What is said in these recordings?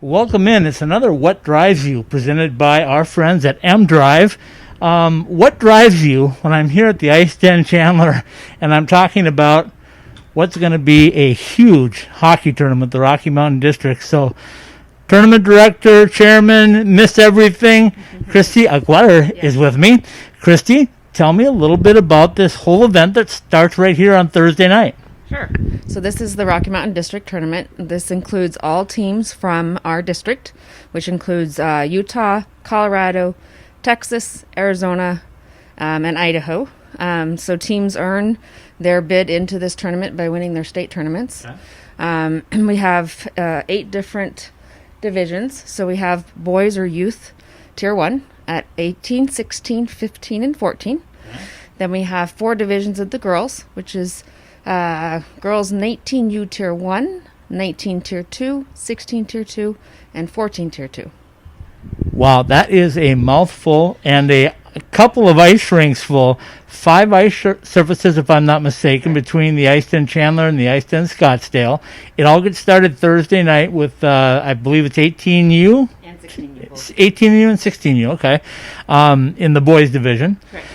Welcome in. It's another What Drives You presented by our friends at M Drive. What drives you when I'm here at the Ice Den Chandler and I'm talking about what's going to be a huge hockey tournament, the Rocky Mountain District. So, tournament director, chairman, Miss Everything, Christy Aguirre is with me. Christy, tell me a little bit about this whole event that starts right here on Thursday night. Sure. So this is the Rocky Mountain District Tournament. This includes all teams from our district, which includes Utah, Colorado, Texas, Arizona, and Idaho. So teams earn their bid into this tournament by winning their state tournaments. Okay. We have 8 different divisions. So we have boys or youth tier 1 at 18, 16, 15, and 14. Okay. Then we have 4 divisions of the girls, which is girls 19U Tier 1, 19 Tier 2, 16 Tier 2, and 14 Tier 2. Wow, that is a mouthful and a couple of ice rinks full. 5 ice surfaces, if I'm not mistaken, between the Ice Den Chandler and the Ice Den Scottsdale. It all gets started Thursday night with, I believe it's 18U? And 16U. 18U and 16U, okay, in the boys division. Correct.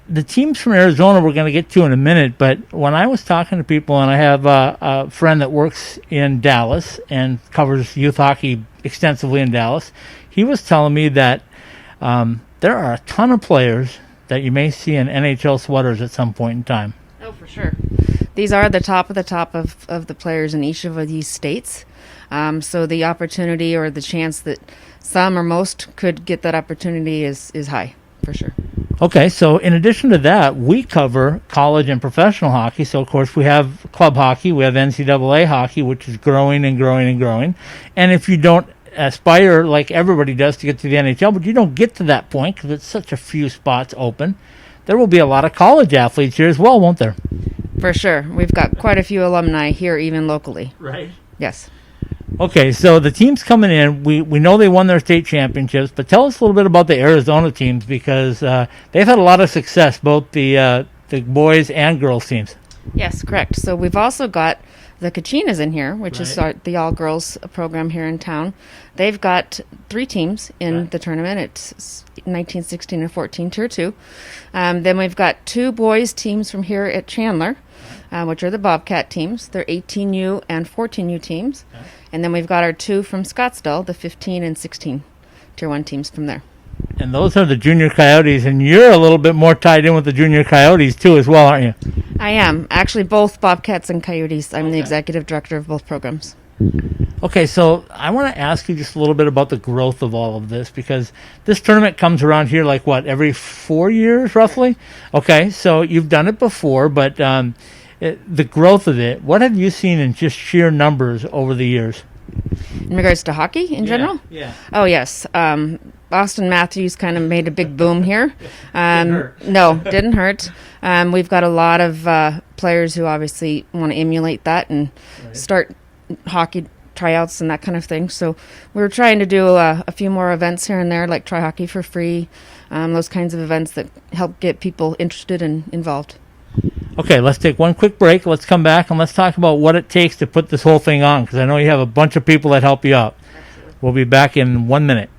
The teams from Arizona we're going to get to in a minute, but when I was talking to people, and I have a friend that works in Dallas and covers youth hockey extensively in Dallas, he was telling me that there are a ton of players that you may see in NHL sweaters at some point in time. Oh, for sure. These are the top of the players in each of these states. So the opportunity or the chance that some or most could get that opportunity is high, for sure. Okay, so in addition to that, we cover college and professional hockey. So, of course, we have club hockey, we have NCAA hockey, which is growing and growing and growing. And if you don't aspire, like everybody does, to get to the NHL, but you don't get to that point because it's such a few spots open, there will be a lot of college athletes here as well, won't there? For sure. We've got quite a few alumni here, even locally. Right. Yes. Okay, so the teams coming in, we know they won their state championships, but tell us a little bit about the Arizona teams because they've had a lot of success, both the boys and girls teams. Yes, correct. So we've also got the Kachinas in here, which is the all-girls program here in town. They've got 3 teams in the tournament. It's 19, 16, and 14 Tier 2. Then we've got 2 boys teams from here at Chandler, which are the Bobcat teams. They're 18U and 14U teams. Okay. And then we've got our 2 from Scottsdale, the 15 and 16 Tier 1 teams from there. And those are the Junior Coyotes, and you're a little bit more tied in with the Junior Coyotes too as well, aren't you? I am. Actually, both Bobcats and Coyotes. I'm the executive director of both programs. Okay, so I want to ask you just a little bit about the growth of all of this because this tournament comes around here like what, every 4 years roughly? Okay, so you've done it before, but the growth of it, what have you seen in just sheer numbers over the years? In regards to hockey in general? Yeah. Oh, yes. Austin Matthews kind of made a big boom here. Didn't hurt. No, didn't hurt. We've got a lot of players who obviously want to emulate that and start hockey tryouts and that kind of thing. So we're trying to do a few more events here and there, like Try Hockey for Free, those kinds of events that help get people interested and involved. Okay, let's take one quick break. Let's come back and let's talk about what it takes to put this whole thing on because I know you have a bunch of people that help you out. Absolutely. We'll be back in 1 minute.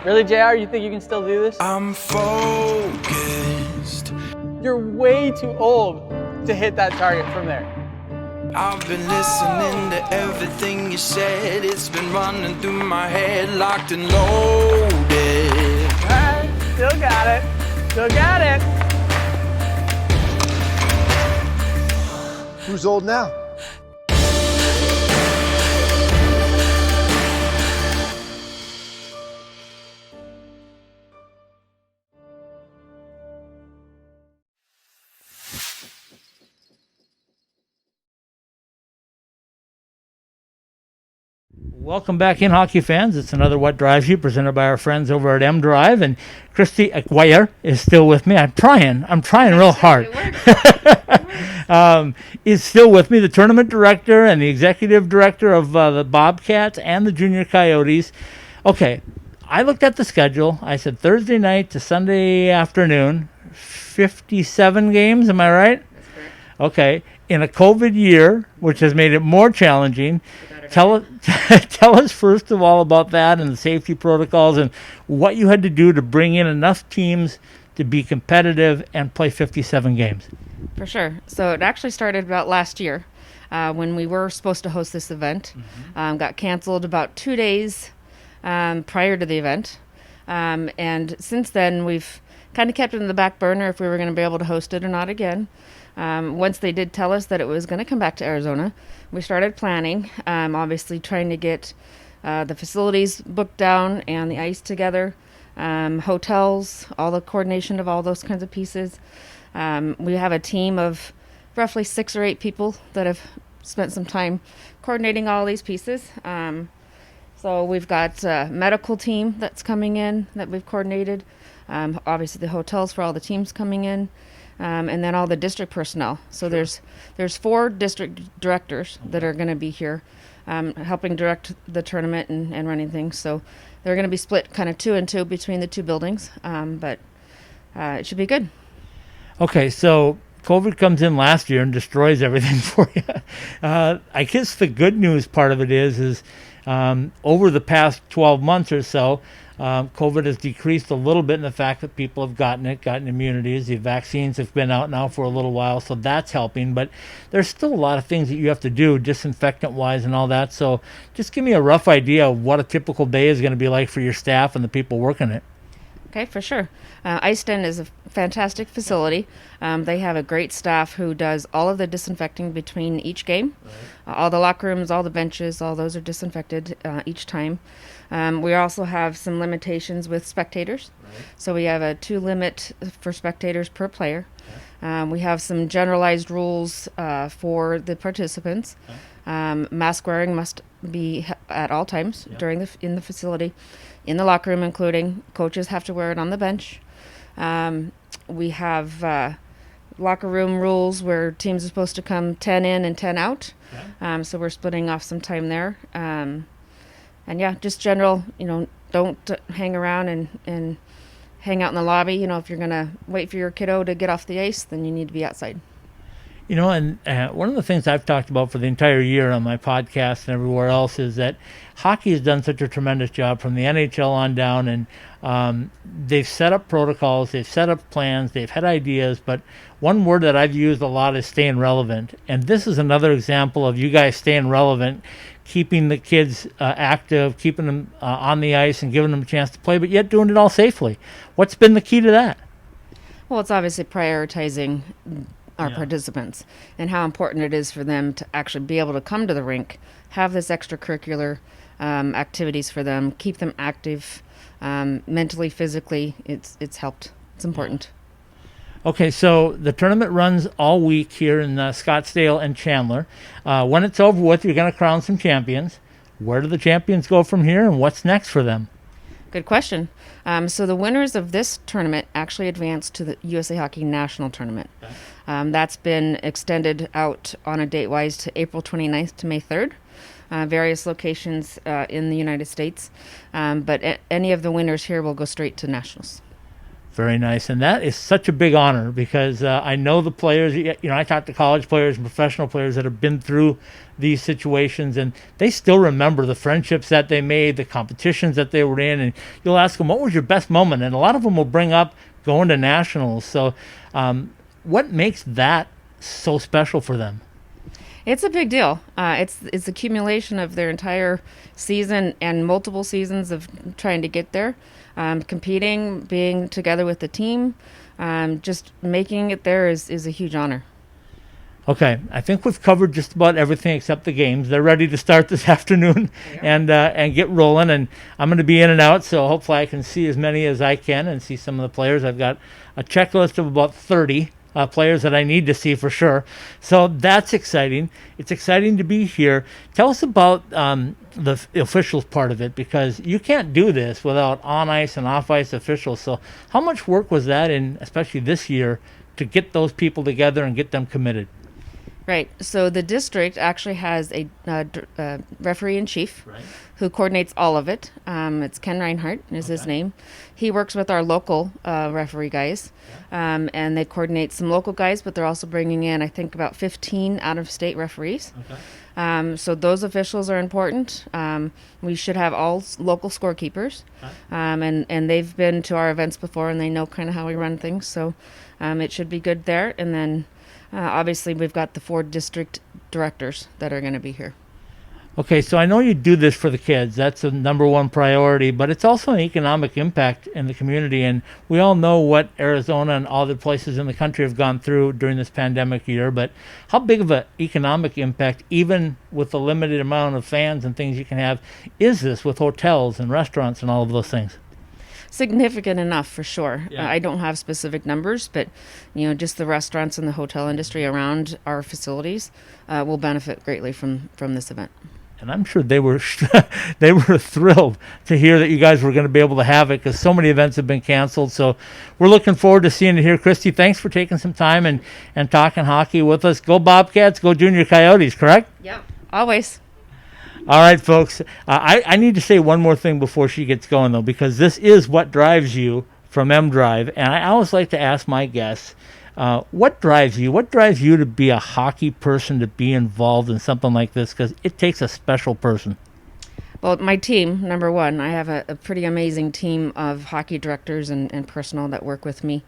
Really, JR? You think you can still do this? I'm focused. You're way too old to hit that target from there. I've been listening to everything you said. It's been running through my head, locked and loaded. All right, still got it. Still got it. Who's old now? Welcome back in, hockey fans. It's another What Drives You, presented by our friends over at M Drive, and Christy Aguirre is still with me. I'm trying real hard. Is still with me, the tournament director and the executive director of the Bobcats and the Junior Coyotes. Okay, I looked at the schedule. I said Thursday night to Sunday afternoon, 57 games. Am I right? That's correct. Okay. in a COVID year, which has made it more challenging. Tell us first of all about that and the safety protocols and what you had to do to bring in enough teams to be competitive and play 57 games. For sure. So it actually started about last year when we were supposed to host this event. Got canceled about 2 days prior to the event. And since then, we've kind of kept it in the back burner if we were going to be able to host it or not again. Once they did tell us that it was going to come back to Arizona, we started planning, obviously trying to get the facilities booked down and the ice together, hotels, all the coordination of all those kinds of pieces. We have a team of roughly 6 or 8 people that have spent some time coordinating all these pieces. So we've got a medical team that's coming in that we've coordinated. Obviously the hotels for all the teams coming in. And then all the district personnel. So there's 4 district directors that are going to be here helping direct the tournament and running things. So they're going to be split kind of 2 and 2 between the 2 buildings. But it should be good. Okay, so COVID comes in last year and destroys everything for you. I guess the good news part of it is over the past 12 months or so, COVID has decreased a little bit in the fact that people have gotten immunities. The vaccines have been out now for a little while, so that's helping. But there's still a lot of things that you have to do, disinfectant-wise and all that. So just give me a rough idea of what a typical day is going to be like for your staff and the people working it. Okay, for sure. Ice Den is a fantastic facility. They have a great staff who does all of the disinfecting between each game. Right. All the locker rooms, all the benches, all those are disinfected each time. We also have some limitations with spectators. Right. So we have a 2 limit for spectators per player. Okay. We have some generalized rules for the participants. Okay. Mask wearing must be at all times in the facility. In the locker room, including coaches have to wear it on the bench. We have locker room rules where teams are supposed to come 10 in and 10 out. Okay. So we're splitting off some time there. And yeah, just general, don't hang around and hang out in the lobby. If you're going to wait for your kiddo to get off the ice, then you need to be outside. And one of the things I've talked about for the entire year on my podcast and everywhere else is that hockey has done such a tremendous job from the NHL on down, and they've set up protocols, they've set up plans, they've had ideas, but one word that I've used a lot is staying relevant. And this is another example of you guys staying relevant, keeping the kids active, keeping them on the ice and giving them a chance to play, but yet doing it all safely. What's been the key to that? Well, it's obviously prioritizing our participants and how important it is for them to actually be able to come to the rink, have this extracurricular activities for them, keep them active mentally, physically. It's helped. It's important. Okay, so the tournament runs all week here in Scottsdale and Chandler. When it's over with, you're going to crown some champions. Where do the champions go from here, and what's next for them? Good question. So the winners of this tournament actually advanced to the USA Hockey National Tournament. Okay. That's been extended out on a date-wise to April 29th to May 3rd. Various locations in the United States. But any of the winners here will go straight to Nationals. Very nice. And that is such a big honor because I know the players, I talk to college players and professional players that have been through these situations, and they still remember the friendships that they made, the competitions that they were in, and you'll ask them, what was your best moment? And a lot of them will bring up going to Nationals. So what makes that so special for them? It's a big deal. It's accumulation of their entire season and multiple seasons of trying to get there, competing, being together with the team, just making it there is a huge honor. Okay, I think we've covered just about everything except the games. They're ready to start this afternoon and get rolling, and I'm going to be in and out, so hopefully I can see as many as I can and see some of the players. I've got a checklist of about 30 players that I need to see for sure. So that's exciting. It's exciting to be here. Tell us about the officials part of it, because you can't do this without on-ice and off-ice officials. So how much work was that in, especially this year, to get those people together and get them committed? Right. So the district actually has a referee in chief who coordinates all of it. It's Ken Reinhardt is his name. He works with our local referee guys, and they coordinate some local guys, but they're also bringing in, I think, about 15 out-of-state referees. So those officials are important. We should have all local scorekeepers, and they've been to our events before, and they know kind of how we run things. So it should be good there. And then obviously we've got the 4 district directors that are going to be here. Okay, so I know you do this for the kids. That's the number one priority, but it's also an economic impact in the community. And we all know what Arizona and all the places in the country have gone through during this pandemic year. But how big of an economic impact, even with the limited amount of fans and things you can have, is this with hotels and restaurants and all of those things? Significant enough, for sure. Yeah. I don't have specific numbers, but just the restaurants and the hotel industry around our facilities will benefit greatly from this event. And I'm sure they were they were thrilled to hear that you guys were going to be able to have it, because so many events have been canceled. So we're looking forward to seeing it here. Christy, thanks for taking some time and talking hockey with us. Go Bobcats, go Junior Coyotes, correct? Yep. Always. All right, folks. I need to say one more thing before she gets going, though, because this is What Drives You from M Drive. And I always like to ask my guests, what drives you? What drives you to be a hockey person, to be involved in something like this? Because it takes a special person. Well, my team, number one, I have a pretty amazing team of hockey directors and personnel that work with me.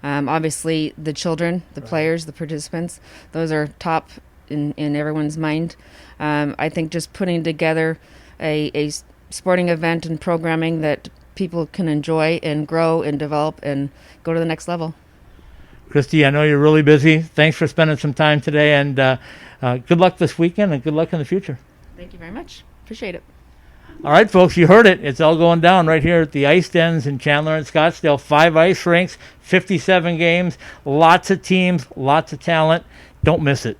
Obviously, the children, the players, the participants, those are top in everyone's mind. I think just putting together a sporting event and programming that people can enjoy and grow and develop and go to the next level. Christy, I know you're really busy. Thanks for spending some time today, and good luck this weekend and good luck in the future. Thank you very much. Appreciate it. All right, folks, you heard it. It's all going down right here at the Ice Dens in Chandler and Scottsdale. 5 ice rinks, 57 games, lots of teams, lots of talent. Don't miss it.